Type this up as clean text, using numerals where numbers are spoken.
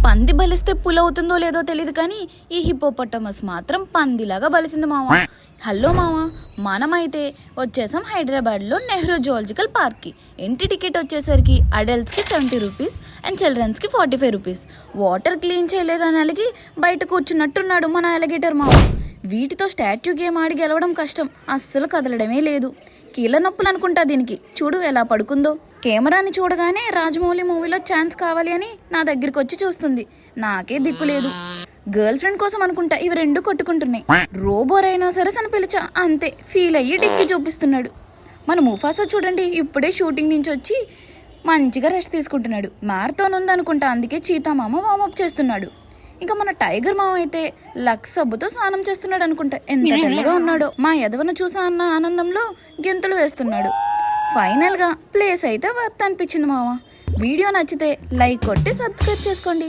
పంది బలిస్తే పులవుతుందో లేదో తెలియదు కానీ ఈ హిపోపొటమస్ మాత్రం పందిలాగా బలిసింది మామ. హలో మామ, మనమైతే వచ్చేసాం హైదరాబాద్లో నెహ్రూ జువాలజికల్ పార్క్కి. ఎంట్రీ టికెట్ వచ్చేసరికి అడల్ట్స్కి 70 రూపీస్ అండ్ చిల్డ్రన్స్కి 45 రూపీస్. వాటర్ క్లీన్ చేయలేదని అలిగి బయట కూర్చున్నట్టున్నాడు మన అలిగేటర్ మామ. వీటితో స్టాట్యూ గేమ్ ఆడి గెలవడం కష్టం, అస్సలు కదలడమే లేదు. కీళ్ళ నొప్పులు అనుకుంటా దీనికి. చూడు ఎలా పడుకుందో. కెమెరాని చూడగానే రాజమౌళి మూవీలో ఛాన్స్ కావాలి అని నా దగ్గరికి వచ్చి చూస్తుంది. నాకే దిక్కు లేదు. గర్ల్ ఫ్రెండ్ కోసం అనుకుంటా ఇవి రెండు కొట్టుకుంటున్నాయి. రోబోరైనోసరస్ అని పిలిచా, అంతే ఫీల్ అయ్యి డిక్కి చూపిస్తున్నాడు. మన ముఫాసా చూడండి, ఇప్పుడే షూటింగ్ నుంచి వచ్చి మంచిగా రెస్ట్ తీసుకుంటున్నాడు. మ్యారథాన్ ఉందనుకుంటా, అందుకే చీతా మామ వార్మప్ చేస్తున్నాడు. ఇంకా మన టైగర్ మామ అయితే లక్స్ సబ్బుతో స్నానం చేస్తున్నాడు అనుకుంటా. ఎంత తెల్లగా ఉన్నాడో. మా యదవను చూసా అన్న ఆనందంలో గెంతులు వేస్తున్నాడు. ఫైనల్గా ప్లేస్ అయితే వర్త్ అనిపించింది మామ. వీడియో నచ్చితే లైక్ కొట్టి సబ్స్క్రైబ్ చేసుకోండి.